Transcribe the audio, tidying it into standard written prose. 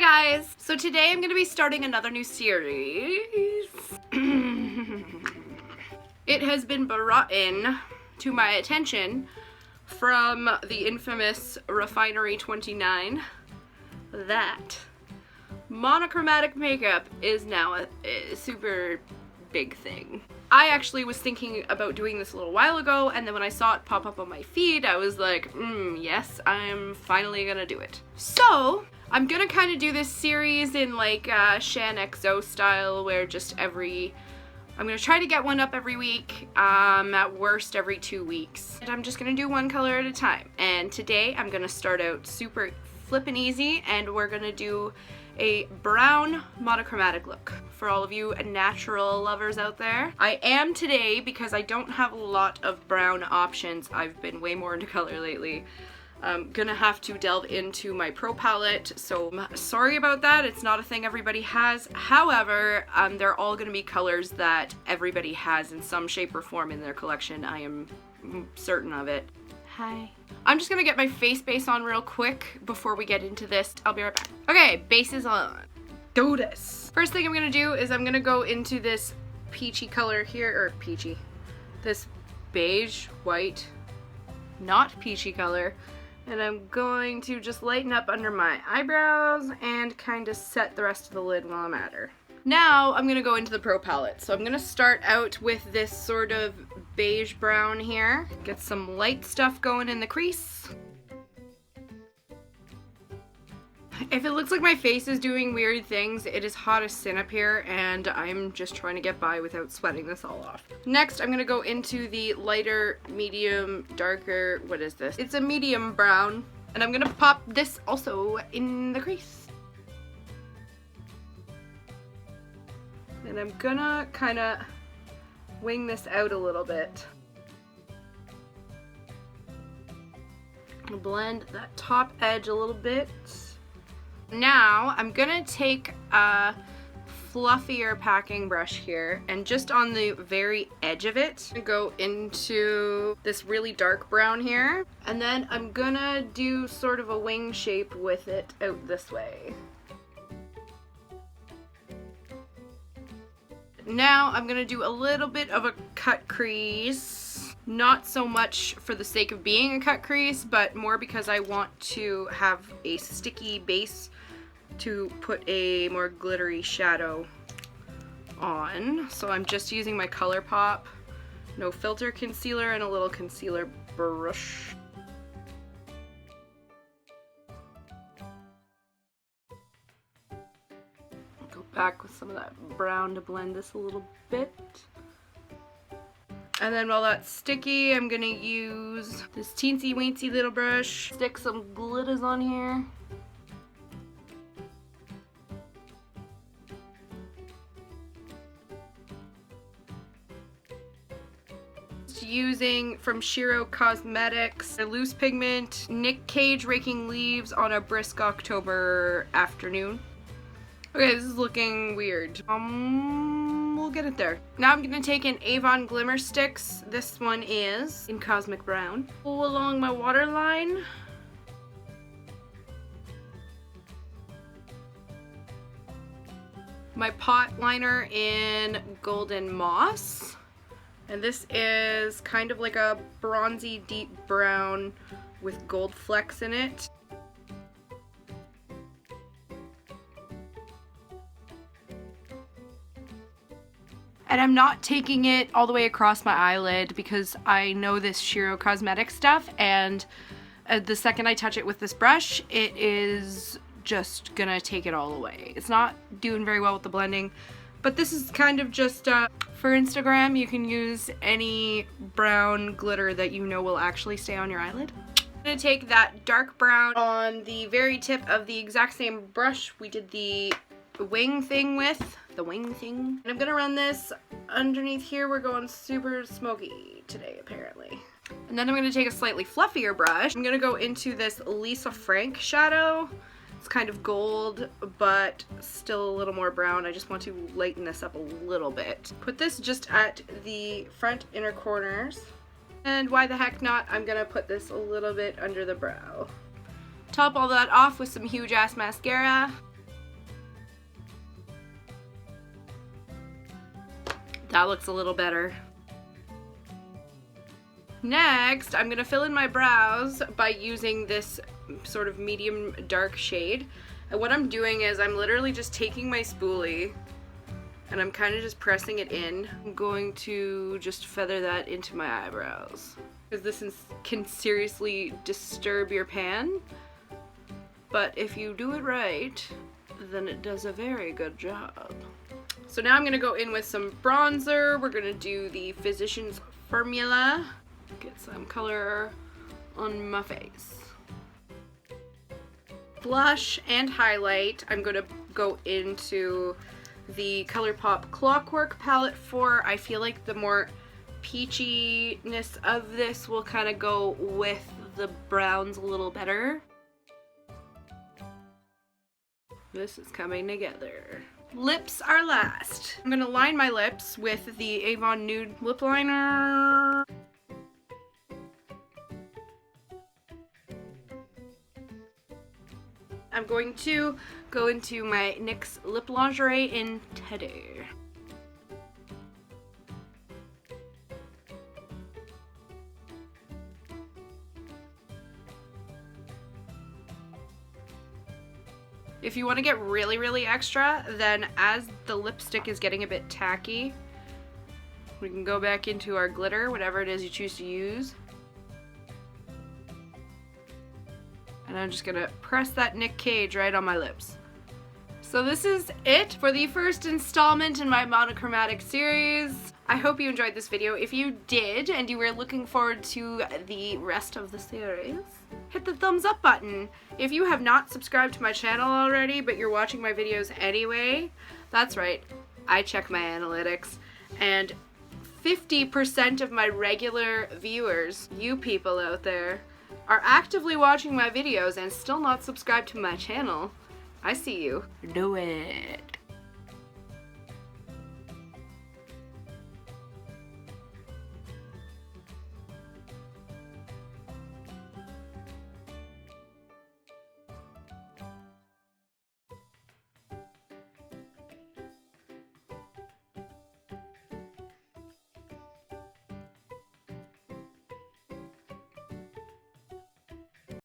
Hi guys! So today I'm going to be starting another new series. It has been brought in to my attention from the infamous Refinery 29 that monochromatic makeup is now a super big thing. I actually was thinking about doing this a little while ago, and then when I saw it pop up on my feed, I was like, yes, I'm finally gonna do it. So, I'm gonna kind of do this series in like Shan XO style, where I'm gonna try to get one up every week, at worst every 2 weeks. And I'm just gonna do one color at a time. And today I'm gonna start out super flippin' easy, and we're gonna do a brown monochromatic look for all of you natural lovers out there. I am today, because I don't have a lot of brown options, I've been way more into color lately, I'm gonna have to delve into my pro palette, so I'm sorry about that. It's not a thing everybody has. However, they're all gonna be colors that everybody has in some shape or form in their collection. I am certain of it. Hi. I'm just gonna get my face base on real quick before we get into this. I'll be right back. Okay, base is on. Do this. First thing I'm gonna do is I'm gonna go into this peachy color here, or peachy, this beige, white, not peachy color, and I'm going to just lighten up under my eyebrows and kind of set the rest of the lid while I'm at her. Now I'm gonna go into the pro palette. So I'm gonna start out with this sort of beige brown here. Get some light stuff going in the crease. If it looks like my face is doing weird things, it is hot as sin up here, and I'm just trying to get by without sweating this all off. Next, I'm gonna go into the lighter, medium, darker, what is this? It's a medium brown, and I'm gonna pop this also in the crease. And I'm gonna kind of wing this out a little bit. I'll blend that top edge a little bit. Now I'm gonna take a fluffier packing brush here, and just on the very edge of it, go into this really dark brown here, and then I'm gonna do sort of a wing shape with it out this way. Now I'm gonna do a little bit of a cut crease. Not so much for the sake of being a cut crease, but more because I want to have a sticky base to put a more glittery shadow on. So I'm just using my ColourPop No Filter concealer and a little concealer brush. Go back with some of that brown to blend this a little bit. And then while that's sticky, I'm gonna use this teensy weensy little brush, stick some glitters on here. Using from Shiro Cosmetics, a loose pigment, Nick Cage Raking Leaves on a brisk October afternoon. Okay, this is looking weird. We'll get it there. Now I'm gonna take an Avon Glimmer Sticks. This one is in Cosmic Brown. Pull along my waterline. My pot liner in Golden Moss. And this is kind of like a bronzy deep brown with gold flecks in it. And I'm not taking it all the way across my eyelid because I know this Shiro Cosmetics stuff, and the second I touch it with this brush, it is just gonna take it all away. It's not doing very well with the blending, but this is kind of just for Instagram. You can use any brown glitter that you know will actually stay on your eyelid. I'm gonna take that dark brown on the very tip of the exact same brush we did the wing thing with. And I'm gonna run this underneath here. We're going super smoky today, apparently. And then I'm gonna take a slightly fluffier brush. I'm gonna go into this Lisa Frank shadow. It's kind of gold, but still a little more brown. I just want to lighten this up a little bit. Put this just at the front inner corners. And why the heck not, I'm gonna put this a little bit under the brow. Top all that off with some huge ass mascara. That looks a little better. Next, I'm gonna fill in my brows by using this sort of medium dark shade. And what I'm doing is I'm literally just taking my spoolie and I'm kind of just pressing it in. I'm going to just feather that into my eyebrows, because this can seriously disturb your pan. But if you do it right, then it does a very good job. So now I'm gonna go in with some bronzer. We're gonna do the Physicians Formula. Get some color on my face. Blush and highlight, I'm gonna go into the ColourPop Clockwork palette for. I feel like the more peachiness of this will kind of go with the browns a little better. This is coming together. Lips are last. I'm gonna line my lips with the Avon Nude Lip Liner. I'm going to go into my NYX Lip Lingerie in Teddy. If you want to get really, really extra, then as the lipstick is getting a bit tacky, we can go back into our glitter, whatever it is you choose to use. And I'm just gonna press that Nick Cage right on my lips. So this is it for the first installment in my monochromatic series. I hope you enjoyed this video. If you did, and you were looking forward to the rest of the series, hit the thumbs up button. If you have not subscribed to my channel already, but you're watching my videos anyway, that's right, I check my analytics, and 50% of my regular viewers, you people out there, are actively watching my videos and still not subscribed to my channel. I see you. Do it.